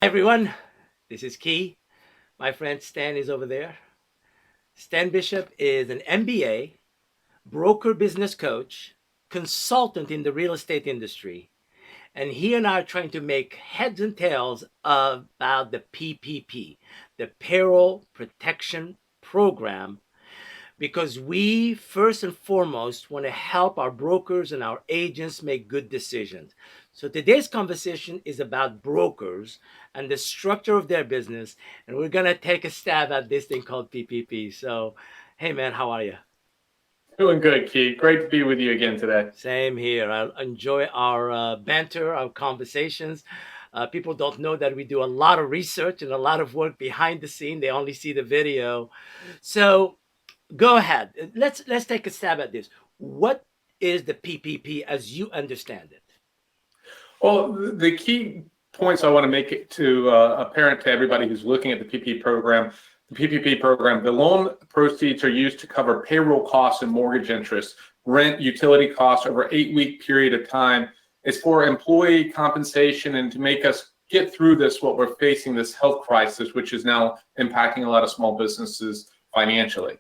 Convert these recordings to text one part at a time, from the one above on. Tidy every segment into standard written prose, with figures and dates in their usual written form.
Hi everyone, this is Key. My friend Stan is over there. Stan Bishop is an MBA, broker business coach, consultant in the real estate industry. And he and I are trying to make heads and tails about the PPP, the Payroll Protection Program, because we first and foremost want to help our brokers and our agents make good decisions. So today's conversation is about brokers and the structure of their business, and we're going to take a stab at this thing called PPP. So, hey man, how are you? Doing good, Keith. Great to be with you again today. Same here. I enjoy our banter, our conversations. People don't know that we do a lot of research and a lot of work behind the scene. They only see the video. So go ahead. Let's take a stab at this. What is the PPP as you understand it? Well, the key points I want to make it to apparent to everybody who's looking at the PPP program. The PPP program, the loan proceeds are used to cover payroll costs and mortgage interest, rent, utility costs over an 8-week period of time. It's for employee compensation and to make us get through this, what we're facing, this health crisis, which is now impacting a lot of small businesses financially.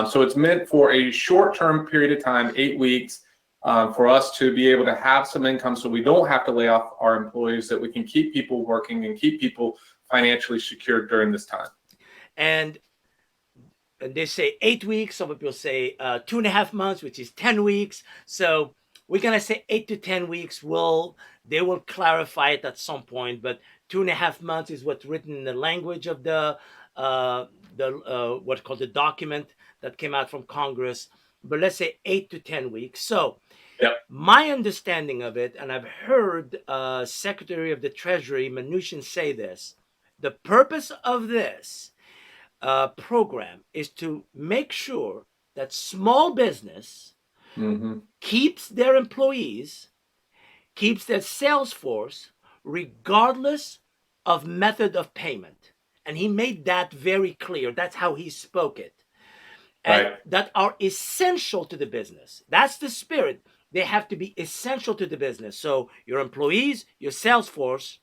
So it's meant for a short-term period of time, 8 weeks, for us to be able to have some income so we don't have to lay off our employees, that we can keep people working and keep people financially secured during this time. And they say 8 weeks. Some people say 2.5 months, which is 10 weeks. So we're going to say 8 to 10 weeks. They will clarify it at some point, but 2.5 months is what's written in the language of the what's called the document that came out from Congress. But let's say 8 to 10 weeks. So Yep. my understanding of it, and I've heard Secretary of the Treasury Mnuchin say this, the purpose of this program is to make sure that small business keeps their employees, keeps their sales force, regardless of method of payment. And he made that very clear. That's how he spoke it. And Right. that are essential to the business. That's the spirit. They have to be essential to the business. So your employees, your sales force,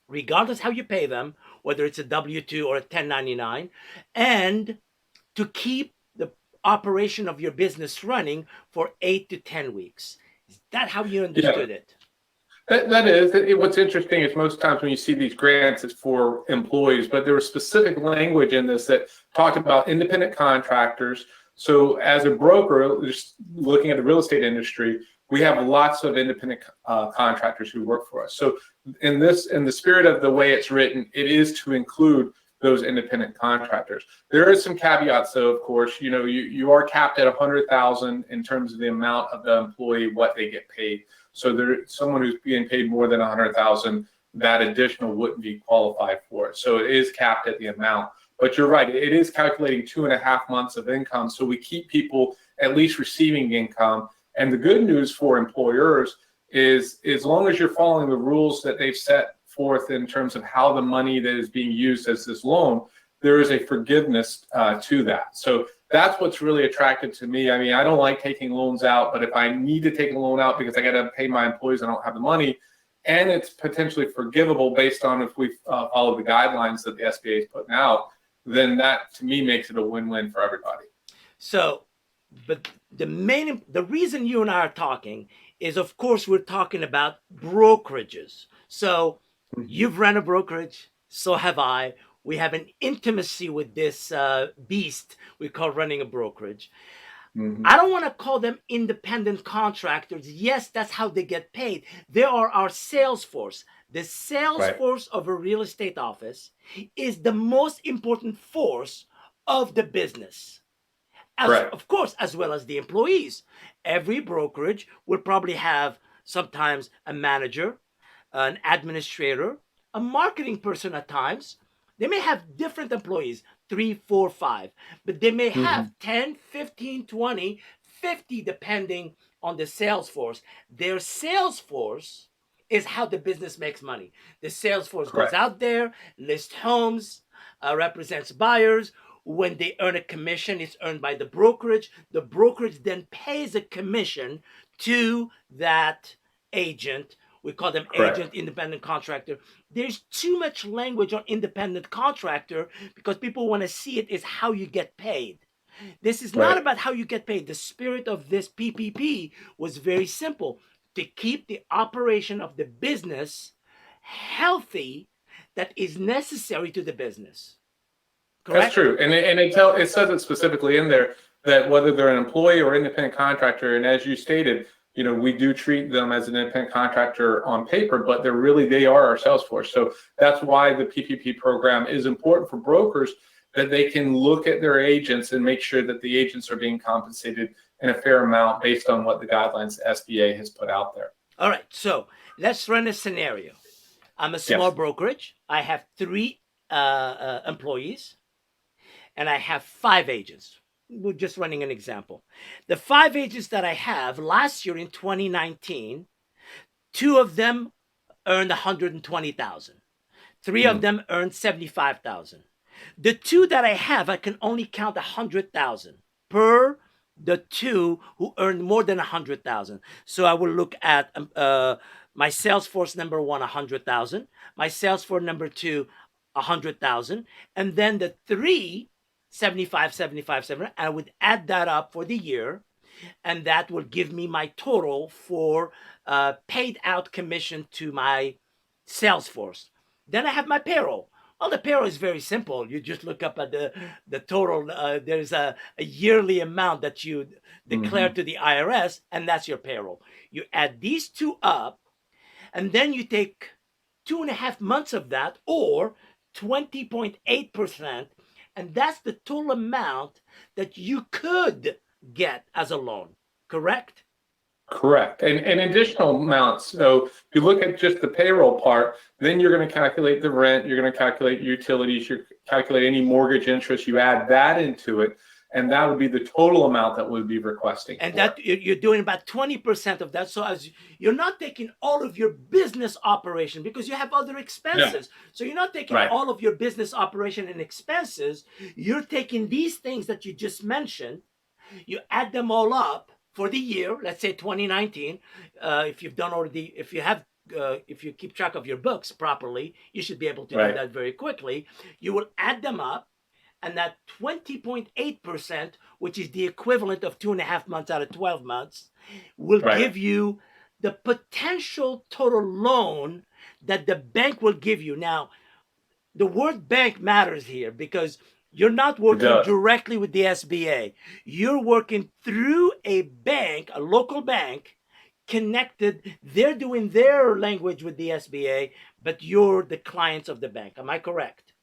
regardless how you pay them, whether it's a W-2 or a 1099, and to keep the operation of your business running for 8 to 10 weeks. Is that how you understood Yeah. it? That is. What's interesting is most times when you see these grants, it's for employees, but there was specific language in this that talked about independent contractors. So as a broker, just looking at the real estate industry, we have lots of independent contractors who work for us. So in the spirit of the way it's written, it is to include those independent contractors. There is some caveats, though. Of course, you are capped at 100,000 in terms of the amount of the employee, what they get paid. So someone who's being paid more than 100,000, that additional wouldn't be qualified for it. So it is capped at the amount. But you're right, it is calculating 2.5 months of income. So we keep people at least receiving income. And the good news for employers is, as long as you're following the rules that they've set forth in terms of how the money that is being used as this loan, there is a forgiveness to that. So that's what's really attractive to me. I mean, I don't like taking loans out, but if I need to take a loan out because I got to pay my employees, I don't have the money, and it's potentially forgivable based on if we follow the guidelines that the SBA is putting out, then that to me makes it a win-win for everybody. So, but the reason you and I are talking is, of course, we're talking about brokerages. So you've run a brokerage, so have I. We have an intimacy with this beast we call running a brokerage. Mm-hmm. I don't want to call them independent contractors. Yes, that's how they get paid. They are our sales force. The sales Right. force of a real estate office is the most important force of the business. Correct. Of course, as well as the employees. Every brokerage will probably have sometimes a manager, an administrator, a marketing person at times. They may have different employees, 3, 4, 5, but they may have Mm-hmm. 10, 15, 20, 50, depending on the sales force. Their sales force is how the business makes money. The sales force goes Correct. out there, lists homes, represents buyers. When they earn a commission, it's earned by the brokerage. The brokerage then pays a commission to that agent We call them Correct. agent, independent contractor. There's too much language on independent contractor because people want to see it as how you get paid. This is not Right. about how you get paid. The spirit of this PPP was very simple, to keep the operation of the business healthy that is necessary to the business. That's Correct? true. And it says it specifically in there that whether they're an employee or independent contractor, and as you stated, we do treat them as an independent contractor on paper, but they are our sales force. So that's why the PPP program is important for brokers, that they can look at their agents and make sure that the agents are being compensated in a fair amount based on what the guidelines the SBA has put out there. All right. So let's run a scenario. I'm a small brokerage. I have 3 employees, and I have 5 agents. We're just running an example. The 5 agents that I have last year in 2019, 2 of them earned 120,000. 3 of them earned 75,000. The 2 that I have, I can only count 100,000 per the 2 who earned more than 100,000. So I will look at my sales force number 1, 100,000. My sales force number 2, 100,000, and then the 3, 75, 75, 70. I would add that up for the year, and that will give me my total for paid out commission to my sales force. Then I have my payroll. Well, the payroll is very simple. You just look up at the total. There's a yearly amount that you declare to the IRS, and that's your payroll. You add these 2 up, and then you take 2.5 months of that, or 20.8%, and that's the total amount that you could get as a loan. Correct? Correct. And additional amounts. So if you look at just the payroll part, then you're going to calculate the rent, you're going to calculate utilities, you calculate any mortgage interest, you add that into it, and that would be the total amount that we'd be requesting. And that you're doing about 20% of that. So as you're not taking all of your business operation, because you have other expenses. Yeah. So you're not taking all of your business operation and expenses. You're taking these things that you just mentioned, you add them all up for the year, let's say 2019. If you've done already, if you keep track of your books properly, you should be able to do that very quickly. You will add them up, and that 20.8%, which is the equivalent of 2.5 months out of 12 months, will give you the potential total loan that the bank will give you. Now, the word bank matters here because you're not working directly with the SBA. You're working through a bank, a local bank, connected. They're doing their language with the SBA, but you're the clients of the bank. Am I correct?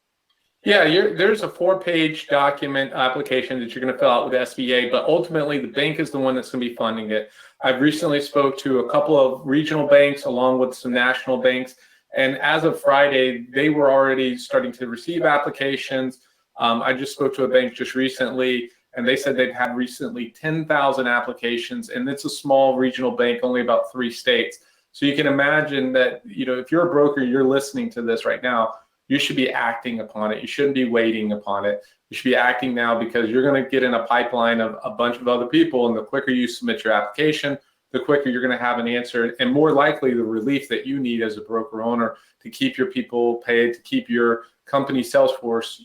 Yeah, there's a 4-page document application that you're going to fill out with SBA, but ultimately the bank is the one that's going to be funding it. I've recently spoke to a couple of regional banks along with some national banks, and as of Friday, they were already starting to receive applications. I just spoke to a bank just recently, and they said they've had recently 10,000 applications, and it's a small regional bank, only about 3 states. So you can imagine that, if you're a broker, you're listening to this right now, you should be acting upon it. You shouldn't be waiting upon it. You should be acting now, because you're going to get in a pipeline of a bunch of other people, and the quicker you submit your application, the quicker you're going to have an answer, and more likely the relief that you need as a broker owner to keep your people paid, to keep your company sales force,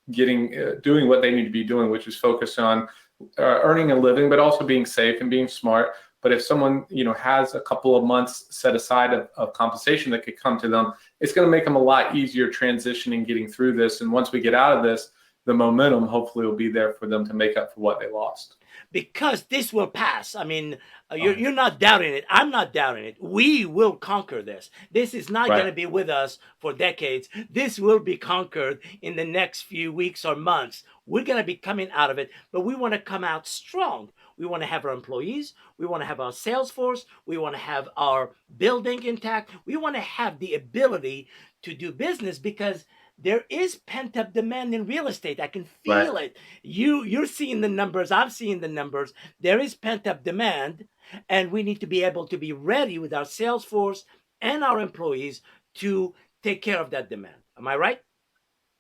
doing what they need to be doing, which is focused on earning a living, but also being safe and being smart. But if someone, has a couple of months set aside of compensation that could come to them, it's going to make them a lot easier transitioning, getting through this. And once we get out of this, the momentum hopefully will be there for them to make up for what they lost. Because this will pass. I mean, you're not doubting it. I'm not doubting it. We will conquer this. This is not going to be with us for decades. This will be conquered in the next few weeks or months. We're going to be coming out of it, but we want to come out strong. We want to have our employees. We want to have our sales force. We want to have our building intact. We want to have the ability to do business, because there is pent-up demand in real estate. I can feel it. You're seeing the numbers. I'm seeing the numbers. There is pent-up demand, and we need to be able to be ready with our sales force and our employees to take care of that demand. Am I right?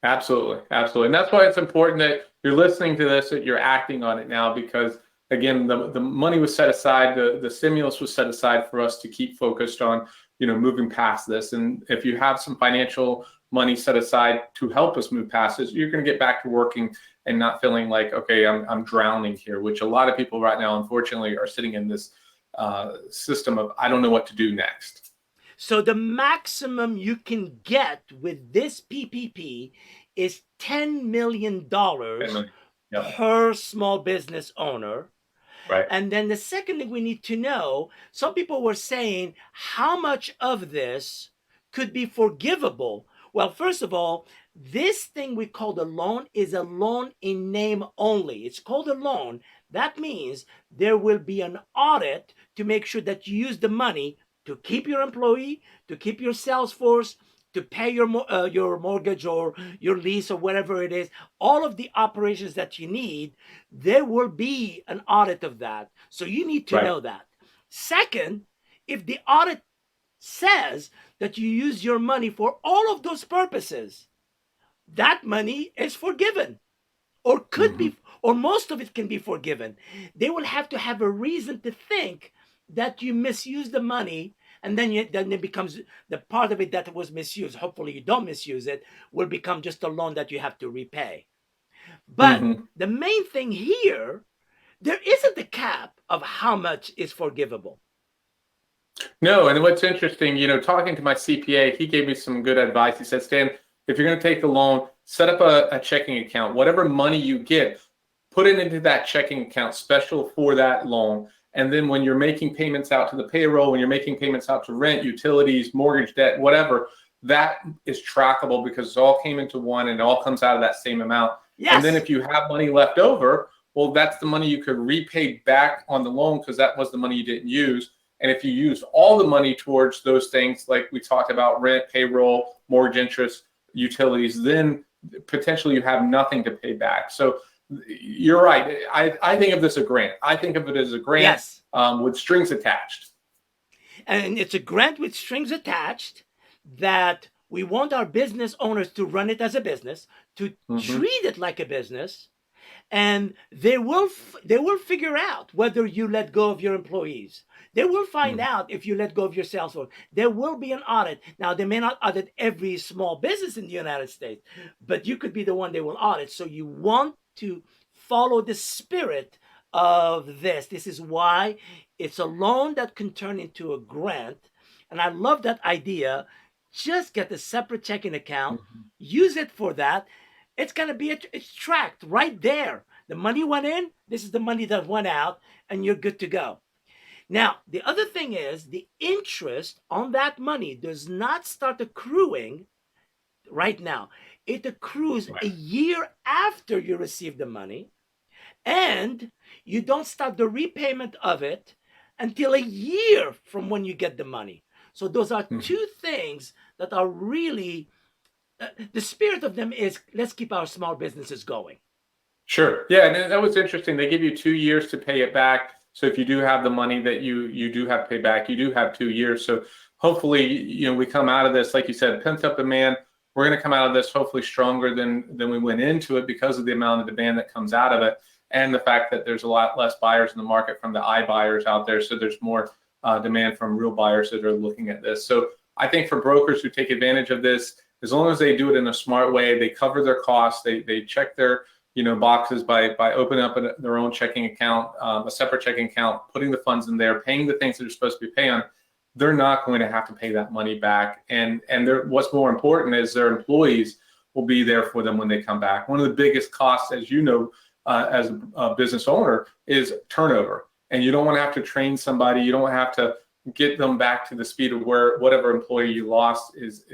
Absolutely. Absolutely. And that's why it's important that you're listening to this, that you're acting on it now, because again, the money was set aside, the stimulus was set aside for us to keep focused on moving past this. And if you have some financial money set aside to help us move past this, you're going to get back to working and not feeling like, okay, I'm drowning here, which a lot of people right now, unfortunately, are sitting in this system of, I don't know what to do next. So the maximum you can get with this PPP is $10 million Yep. per small business owner. Right. And then the second thing we need to know, some people were saying how much of this could be forgivable. Well, first of all, this thing we call the loan is a loan in name only. It's called a loan. That means there will be an audit to make sure that you use the money to keep your employee, to keep your sales force, to pay your mortgage or your lease or whatever it is, all of the operations that you need, there will be an audit of that. So you need to know that. Second, if the audit says that you use your money for all of those purposes, that money is forgiven or could be, or most of it can be forgiven. They will have to have a reason to think that you misuse the money, and then it becomes the part of it that was misused. Hopefully you don't misuse it, will become just a loan that you have to repay. But the main thing here, there isn't a cap of how much is forgivable. No, and what's interesting, talking to my CPA, he gave me some good advice. He said, Stan, if you're going to take the loan, set up a checking account. Whatever money you get, put it into that checking account special for that loan. And then when you're making payments out to the payroll, when you're making payments out to rent, utilities, mortgage debt, whatever, that is trackable because it all came into one and it all comes out of that same amount. Yes. And then if you have money left over, well, that's the money you could repay back on the loan because that was the money you didn't use. And if you use all the money towards those things, like we talked about, rent, payroll, mortgage interest, utilities, then potentially you have nothing to pay back. So you're right. I think of this as a grant. I think of it as a grant, yes, with strings attached. And it's a grant with strings attached that we want our business owners to run it as a business, to treat it like a business, and they will figure out whether you let go of your employees. They will find out if you let go of your sales force. There will be an audit. Now, they may not audit every small business in the United States, but you could be the one they will audit. So you want to follow the spirit of this. This is why it's a loan that can turn into a grant. And I love that idea. Just get a separate checking account, use it for that. It's going to be, it's tracked right there. The money went in, this is the money that went out, and you're good to go. Now, the other thing is the interest on that money does not start accruing right now. It accrues a year after you receive the money, and you don't start the repayment of it until a year from when you get the money. So those are two things that are really, the spirit of them is, let's keep our small businesses going. Sure. Yeah, and that was interesting. They give you 2 years to pay it back. So if you do have the money that you do have to pay back, you do have 2 years. So hopefully, we come out of this, like you said, pent up demand. We're going to come out of this hopefully stronger than we went into it because of the amount of demand that comes out of it, and the fact that there's a lot less buyers in the market from the iBuyers out there. So there's more demand from real buyers that are looking at this. So I think for brokers who take advantage of this, as long as they do it in a smart way, they cover their costs, they check their boxes by opening up their own checking account, a separate checking account, putting the funds in there, paying the things that they're supposed to be paying on, they're not going to have to pay that money back. And what's more important is their employees will be there for them when they come back. One of the biggest costs, as you know, as a business owner, is turnover. And you don't want to have to train somebody. You don't have to get them back to the speed of where whatever employee you lost is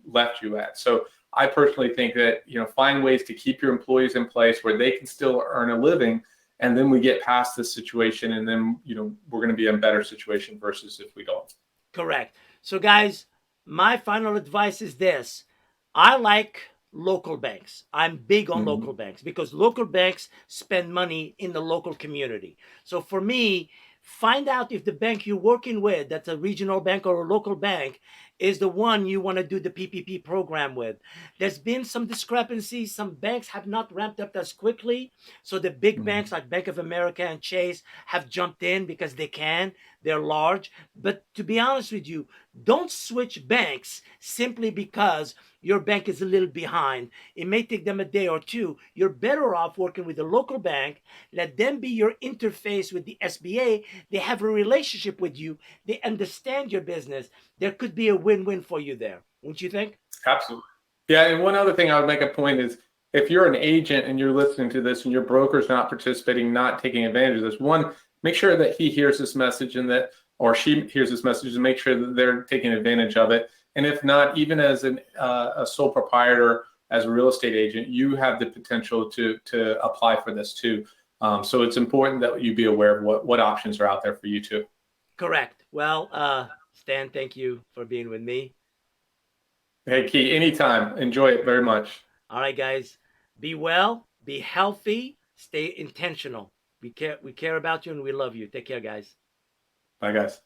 left you at. So I personally think that, find ways to keep your employees in place where they can still earn a living. And then we get past this situation, and then, we're going to be in a better situation versus if we don't. Correct. So guys, my final advice is this. I like local banks. I'm big on local banks because local banks spend money in the local community. So for me, find out if the bank you're working with, that's a regional bank or a local bank, is the one you want to do the PPP program with. There's been some discrepancies. Some banks have not ramped up as quickly. So the big banks like Bank of America and Chase have jumped in because they can. they're large. But to be honest with you, don't switch banks simply because your bank is a little behind. It may take them a day or two. You're better off working with a local bank. Let them be your interface with the SBA. They have a relationship with you. They understand your business. There could be a win-win for you there. Wouldn't you think? Absolutely. Yeah, and one other thing I would make a point is if you're an agent and you're listening to this and your broker's not participating, not taking advantage of this, one, make sure that he hears this message and that, or she hears this message, and make sure that they're taking advantage of it. And if not, even as a sole proprietor, as a real estate agent, you have the potential to apply for this too. So it's important that you be aware of what options are out there for you too. Correct. Well, Stan, thank you for being with me. Hey, Key, anytime. Enjoy it very much. All right, guys. Be well, be healthy, stay intentional. We care about you and we love you. Take care, guys. Bye, guys.